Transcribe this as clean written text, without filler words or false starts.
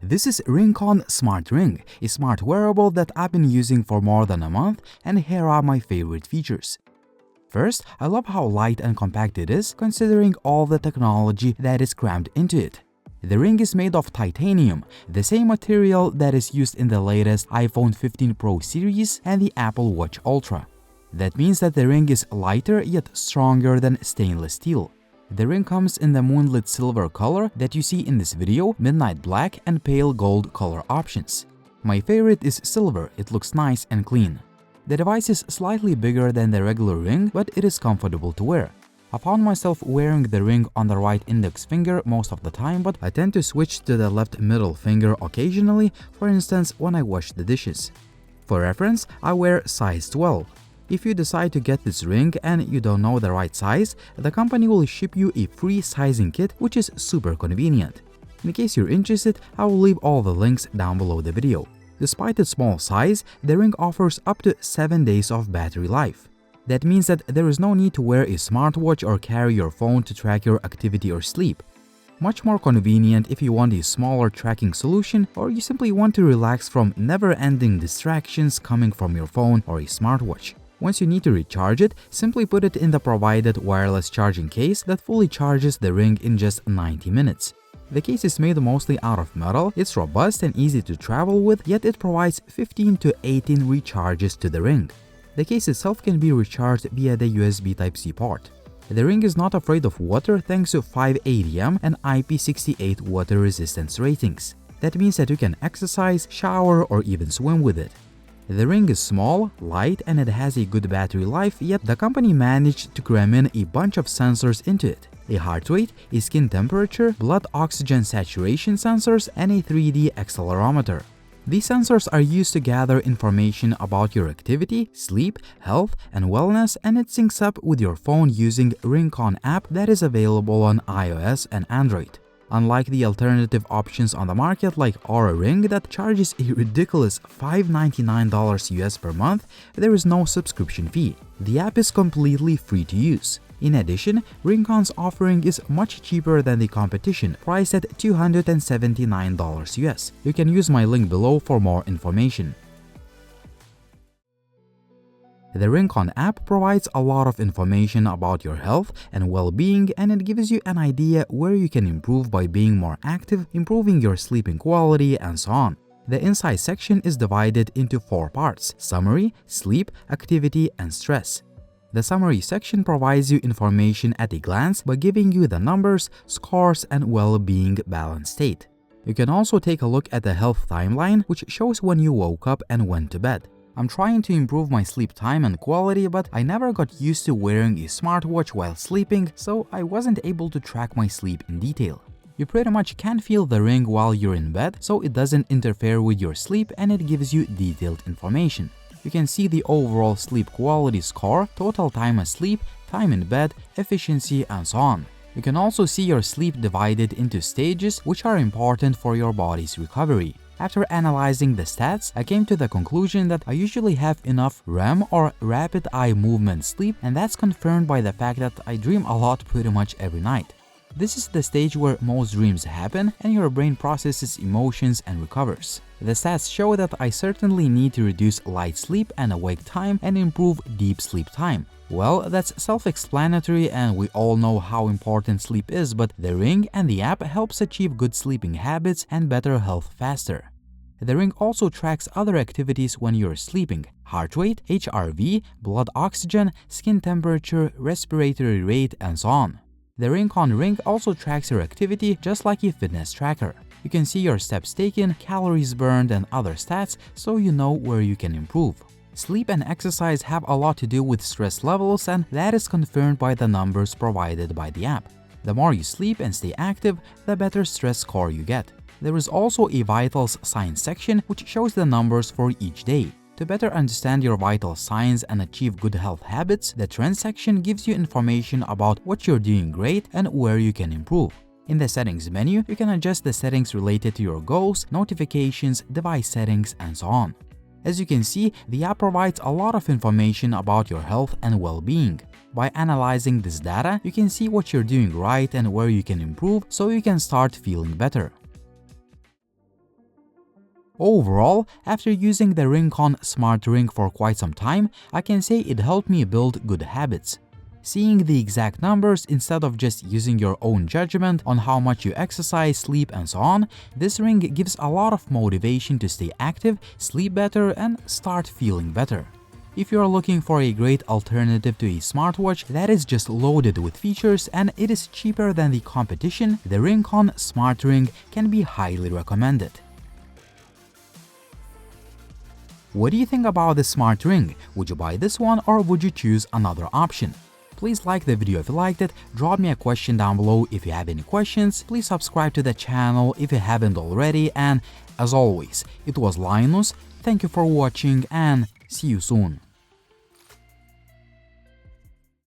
This is RingConn Smart Ring, a smart wearable that I've been using for more than a month, and here are my favorite features. First, I love how light and compact it is, considering all the technology that is crammed into it. The ring is made of titanium, the same material that is used in the latest iPhone 15 Pro series and the Apple Watch Ultra. That means that the ring is lighter yet stronger than stainless steel. The ring comes in the moonlit silver color that you see in this video, midnight black and pale gold color options. My favorite is silver, it looks nice and clean. The device is slightly bigger than the regular ring, but it is comfortable to wear. I found myself wearing the ring on the right index finger most of the time, but I tend to switch to the left middle finger occasionally, for instance when I wash the dishes. For reference, I wear size 12. If you decide to get this ring and you don't know the right size, the company will ship you a free sizing kit, which is super convenient. In case you're interested, I will leave all the links down below the video. Despite its small size, the ring offers up to 7 days of battery life. That means that there is no need to wear a smartwatch or carry your phone to track your activity or sleep. Much more convenient if you want a smaller tracking solution or you simply want to relax from never-ending distractions coming from your phone or a smartwatch. Once you need to recharge it, simply put it in the provided wireless charging case that fully charges the ring in just 90 minutes. The case is made mostly out of metal, it's robust and easy to travel with, yet it provides 15 to 18 recharges to the ring. The case itself can be recharged via the USB Type-C port. The ring is not afraid of water thanks to 5 ATM and IP68 water resistance ratings. That means that you can exercise, shower, or even swim with it. The ring is small, light, and it has a good battery life, yet the company managed to cram in a bunch of sensors into it. A heart rate, a skin temperature, blood oxygen saturation sensors, and a 3D accelerometer. These sensors are used to gather information about your activity, sleep, health, and wellness, and it syncs up with your phone using RingConn app that is available on iOS and Android. Unlike the alternative options on the market like Aura Ring that charges a ridiculous $599 US per month, there is no subscription fee. The app is completely free to use. In addition, RingConn's offering is much cheaper than the competition, priced at $279 US. You can use my link below for more information. The RingConn app provides a lot of information about your health and well-being, and it gives you an idea where you can improve by being more active, improving your sleeping quality, and so on. The Insights section is divided into 4 parts: summary, sleep, activity, and stress. The summary section provides you information at a glance by giving you the numbers, scores, and well-being balance state. You can also take a look at the health timeline, which shows when you woke up and went to bed. I'm trying to improve my sleep time and quality, but I never got used to wearing a smartwatch while sleeping, so I wasn't able to track my sleep in detail. You pretty much can feel the ring while you're in bed, so it doesn't interfere with your sleep and it gives you detailed information. You can see the overall sleep quality score, total time asleep, time in bed, efficiency, and so on. You can also see your sleep divided into stages, which are important for your body's recovery. After analyzing the stats, I came to the conclusion that I usually have enough REM or rapid eye movement sleep, and that's confirmed by the fact that I dream a lot pretty much every night. This is the stage where most dreams happen and your brain processes emotions and recovers. The stats show that I certainly need to reduce light sleep and awake time and improve deep sleep time. Well, that's self-explanatory and we all know how important sleep is, but the ring and the app helps achieve good sleeping habits and better health faster. The ring also tracks other activities when you're sleeping: heart rate, HRV, blood oxygen, skin temperature, respiratory rate, and so on. The RingConn ring also tracks your activity just like a fitness tracker. You can see your steps taken, calories burned, and other stats, so you know where you can improve. Sleep and exercise have a lot to do with stress levels, and that is confirmed by the numbers provided by the app. The more you sleep and stay active, the better stress score you get. There is also a vitals signs section which shows the numbers for each day. To better understand your vital signs and achieve good health habits, the trends section gives you information about what you're doing great and where you can improve. In the settings menu, you can adjust the settings related to your goals, notifications, device settings, and so on. As you can see, the app provides a lot of information about your health and well-being. By analyzing this data, you can see what you're doing right and where you can improve so you can start feeling better. Overall, after using the RingConn Smart Ring for quite some time, I can say it helped me build good habits. Seeing the exact numbers instead of just using your own judgment on how much you exercise, sleep, and so on, this ring gives a lot of motivation to stay active, sleep better, and start feeling better. If you are looking for a great alternative to a smartwatch that is just loaded with features and it is cheaper than the competition, the RingConn Smart Ring can be highly recommended. What do you think about the Smart Ring? Would you buy this one or would you choose another option? Please like the video if you liked it, drop me a question down below if you have any questions, please subscribe to the channel if you haven't already, and as always, it was Linus, thank you for watching and see you soon.